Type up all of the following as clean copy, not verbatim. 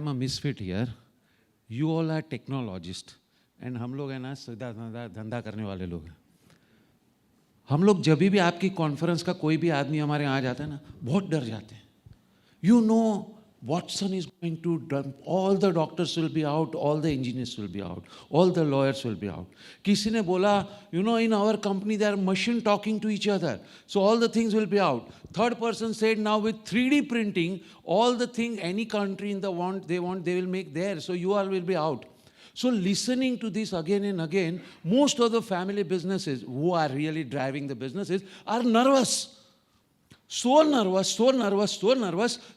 a misfit here. You all are technologists. And हम लोग है ना सीधा धंधा करने वाले लोग हैं. हम लोग जब भी आपकी कॉन्फ्रेंस का कोई भी आदमी हमारे यहाँ जाता है ना, बहुत डर जाते हैं. You know, Watson is going to dump, all the doctors will be out, all the engineers will be out, all the lawyers will be out. किसी ने बोला, you know, in our company there are machine talking to each other, so all the things will be out. Third person said, now with 3D printing, all the thing any country in the want, they will make there, so you all will be out. So listening to this again and again, most of the family businesses who are really driving the businesses are nervous. So nervous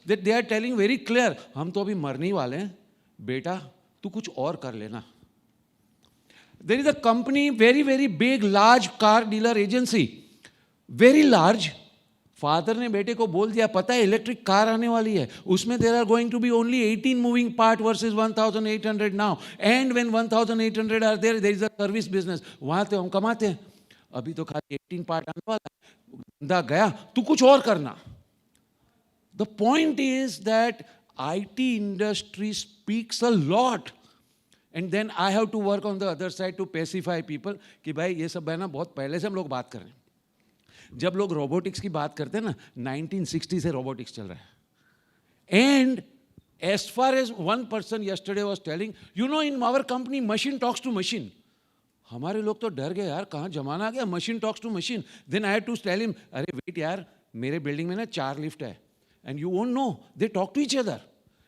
that they are telling very clear, हम तो अभी मरने ही वाले हैं, बेटा तू कुछ और कर लेना. There is a company, very big, large car dealer agency, very large. Father ने बेटे को बोल दिया, पता है इलेक्ट्रिक कार आने वाली है, उसमें there are going to be only 18 moving part versus 1800 now, and when 1800 are there is a service business. वहाँ तो हम कमाते हैं, अभी तो खाली 18 पार्ट आने वाला है, धंधा गया, तू कुछ और करना. The point is that IT industry speaks a lot, and then I have to work on the other side to pacify people कि भाई ये सब है ना, बहुत पहले से हम लोग बात कर रहे हैं. जब लोग रोबोटिक्स की बात करते हैं ना, 1960 से रोबोटिक्स चल रहा है. And as far as one person yesterday was telling, you know, in our company machine talks to machine. हमारे लोग तो डर गए यार, कहाँ जमाना आ गया, machine talks to machine. Then I had to tell him, अरे वेट यार, मेरे बिल्डिंग में ना 4 लिफ्ट है, and you won't know, they talk to each other.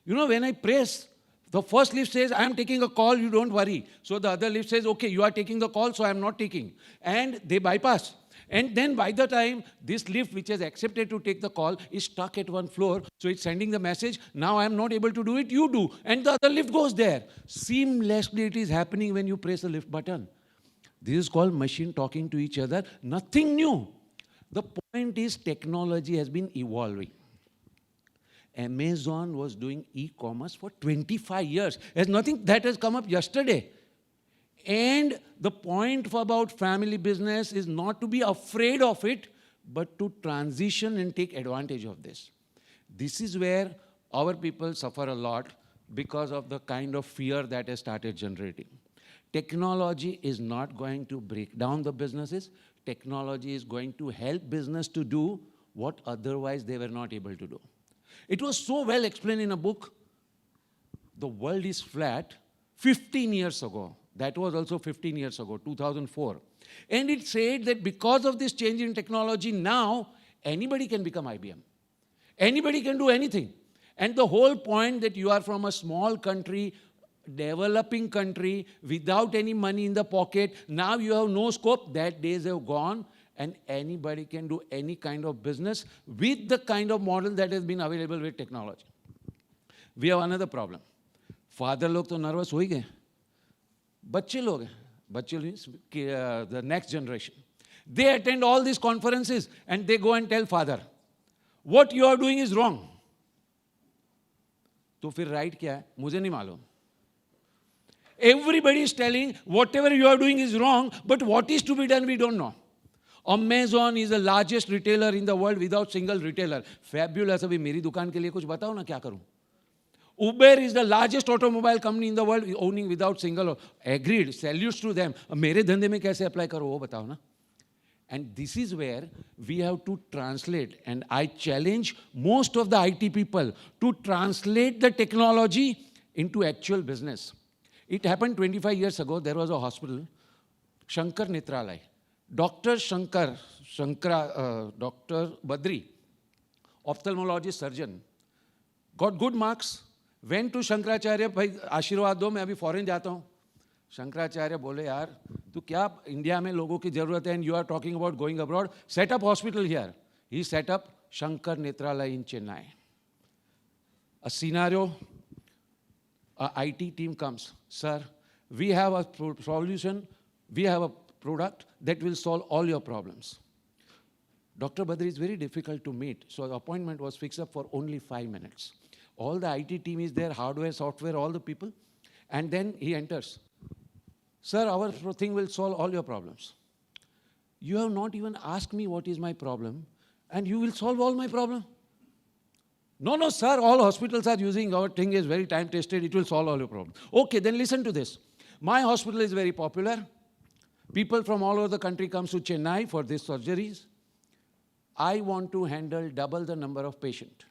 You know, when I press, the first lift says I am taking a call, you don't worry, so the other lift says okay you are taking the call, so I am not taking, and they bypass. And then by the time this lift which has accepted to take the call is stuck at one floor, so it's sending the message, now I am not able to do it, you do, and the other lift goes there. Seamlessly it is happening when you press the lift button. This is called machine talking to each other, nothing new. The point is technology has been evolving. Amazon was doing e-commerce for 25 years. There's nothing that has come up yesterday. And the point about family business is not to be afraid of it, but to transition and take advantage of this. This is where our people suffer a lot because of the kind of fear that has started generating. Technology is not going to break down the businesses. Technology is going to help business to do what otherwise they were not able to do. It was so well explained in a book, The World is Flat, 15 years ago. That was also 15 years ago, 2004. And it said that because of this change in technology, now anybody can become IBM. Anybody can do anything. And the whole point that you are from a small country, developing country, without any money in the pocket, now you have no scope, that days have gone, and anybody can do any kind of business with the kind of model that has been available with technology. We have another problem. Father लोग तो nervous हो ही गए. बच्चे लोग हैं, बच्चे लोग, the next generation, they attend all these conferences and they go and tell father, what you are doing is wrong. तो फिर right क्या है, मुझे नहीं मालूम. Everybody is telling whatever you are doing is wrong, but what is to be done we don't know. Amazon is the largest retailer in the world without single retailer. Fabulous. अभी मेरी दुकान के लिए कुछ बताओ ना, क्या करूं. Uber is the largest automobile company in the world owning without single. Agreed, salutes to them. मेरे धंधे में कैसे apply करो वो बताओ ना. And this is where we have to translate, and I challenge most of the IT people to translate the technology into actual business. It happened 25 years ago. There was a hospital, Shankar Netralaya. Dr. Dr. Badri, ophthalmologist surgeon, got good marks. Went to Shankaracharya, भाई आशीर्वाद दो, मैं अभी foreign जाता हूँ. शंकराचार्य बोले यार तू क्या इंडिया में लोगों की जरूरत है, and you are talking about going abroad, set up hospital here. He set up Shankar Netralaya in Chennai. A scenario, a IT team comes, sir, we have a solution, we have a product that will solve all your problems. Dr. Badri is very difficult to meet, so the appointment was fixed up for only 5 minutes. All the IT team is there, hardware, software, all the people. And then he enters. Sir, our thing will solve all your problems. You have not even asked me what is my problem, and you will solve all my problem. No, no, sir, all hospitals are using our thing is very time tested, it will solve all your problems. Okay, then listen to this. My hospital is very popular. People from all over the country comes to Chennai for these surgeries. I want to handle double the number of patients.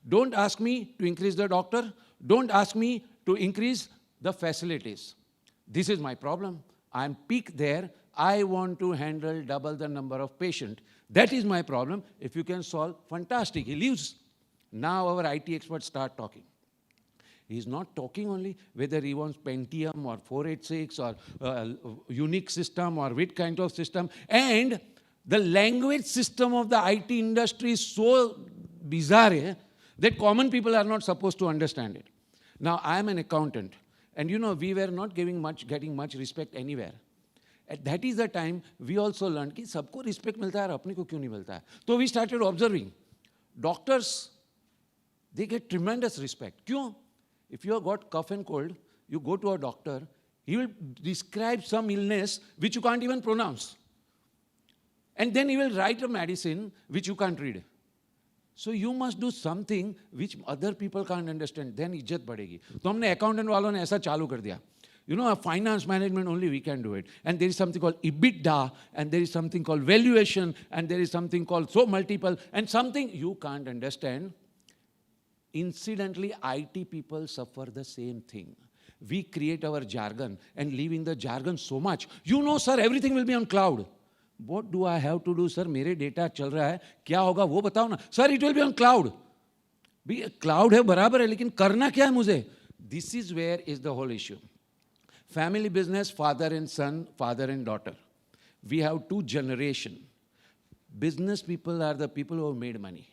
Don't ask me to increase the doctor. Don't ask me to increase the facilities. This is my problem. I'm peak there. I want to handle double the number of patients. That is my problem. If you can solve, fantastic. He leaves. Now our IT experts start talking. He's not talking only whether he wants Pentium or 486 or Unix system or which kind of system. And the language system of the IT industry is so bizarre that common people are not supposed to understand it. Now, I am an accountant. And you know, we were not getting much respect anywhere. At that is the time, we also learned कि सबको respect मिलता है और अपने को क्यों नहीं मिलता है. So we started observing. Doctors, they get tremendous respect. क्यों? If you have got cough and cold, you go to a doctor, he will describe some illness which you can't even pronounce. And then he will write a medicine which you can't read. So you must do something which other people can't understand. Then इज्जत बढ़ेगी. तो हमने accountant वालों ने ऐसा चालू कर दिया. You know, finance management only we can do it. And there is something called EBITDA, and there is something called valuation, and there is something called so multiple, and something you can't understand. Incidentally, IT people suffer the same thing. We create our jargon and live in the jargon so much. You know, sir, everything will be on cloud. What do I have to do, sir? मेरे data चल रहा है, क्या होगा वो बताओ ना. Sir, it will be on cloud. भी cloud है बराबर है, लेकिन करना क्या है मुझे? This is where is the whole issue. Family business, father and son, father and daughter. We have two generations. Business people are the people who have made money.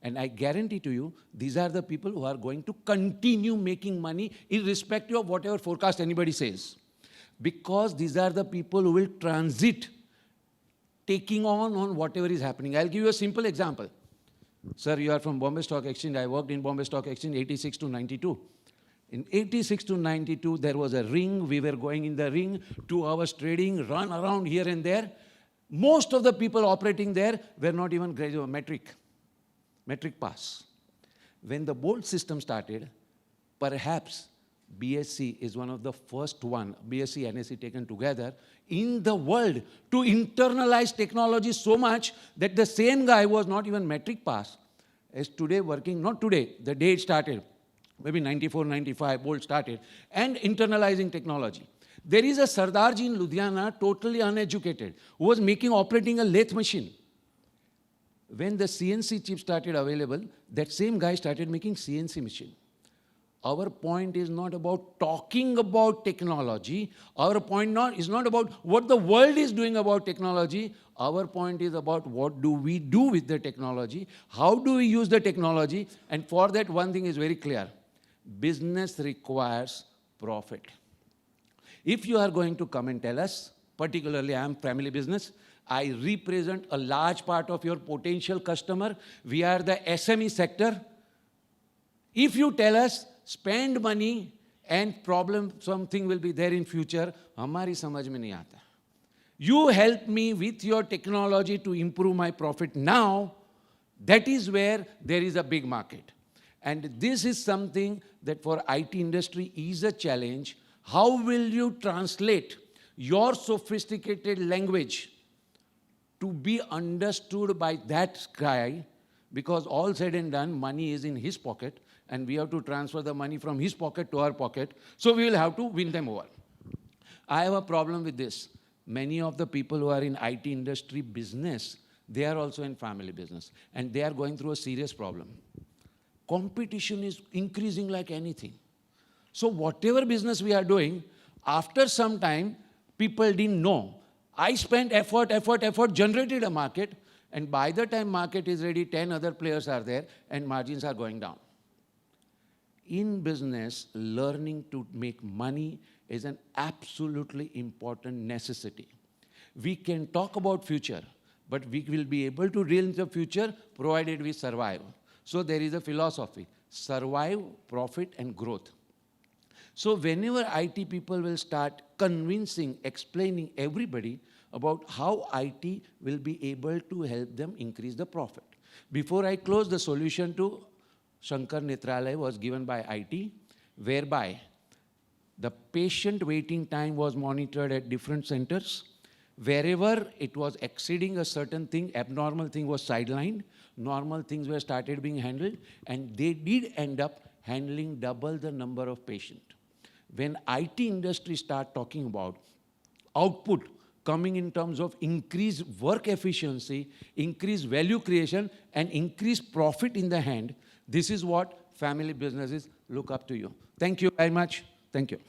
And I guarantee to you, these are the people who are going to continue making money irrespective of whatever forecast anybody says. Because these are the people who will transit, taking on whatever is happening. I'll give you a simple example. Sir, you are from Bombay Stock Exchange. I worked in Bombay Stock Exchange 86 to 92. In 86 to 92, there was a ring. We were going in the ring, 2 hours trading, run around here and there. Most of the people operating there were not even graduate metric pass. When the board system started, perhaps BSc is one of the first one, BSc and NSE taken together, in the world to internalize technology so much that the same guy was not even metric pass, is today working, not today, the day it started, maybe 94, 95, board started, and internalizing technology. There is a Sardarji in Ludhiana, totally uneducated, who was operating a lathe machine. When the CNC chip started available, that same guy started making CNC machine. Our point is not about talking about technology. Our point is not about what the world is doing about technology. Our point is about what do we do with the technology, how do we use the technology, and for that one thing is very clear. Business requires profit. If you are going to come and tell us, particularly I am family business, I represent a large part of your potential customer. We are the SME sector. If you tell us, spend money and something will be there in future, हमारी समझ में नहीं आता. You help me with your technology to improve my profit now. That is where there is a big market. And this is something that for IT industry is a challenge. How will you translate your sophisticated language to be understood by that guy? Because all said and done, money is in his pocket, and we have to transfer the money from his pocket to our pocket. So we will have to win them over. I have a problem with this. Many of the people who are in IT industry business, they are also in family business, and they are going through a serious problem. Competition is increasing like anything. So whatever business we are doing, after some time, people didn't know. I spent effort, generated a market, and by the time market is ready, 10 other players are there, and margins are going down. In business, learning to make money is an absolutely important necessity. We can talk about future, but we will be able to deal in the future provided we survive. So there is a philosophy, survive, profit, and growth. So whenever IT people will start convincing, explaining everybody about how IT will be able to help them increase the profit. Before I close, the solution to Shankar Netralaya was given by IT, whereby the patient waiting time was monitored at different centers. Wherever it was exceeding a certain thing, abnormal thing was sidelined, normal things were started being handled, and they did end up handling double the number of patients. When IT industry start talking about output coming in terms of increased work efficiency, increased value creation, and increased profit in the hand, this is what family businesses look up to you. Thank you very much. Thank you.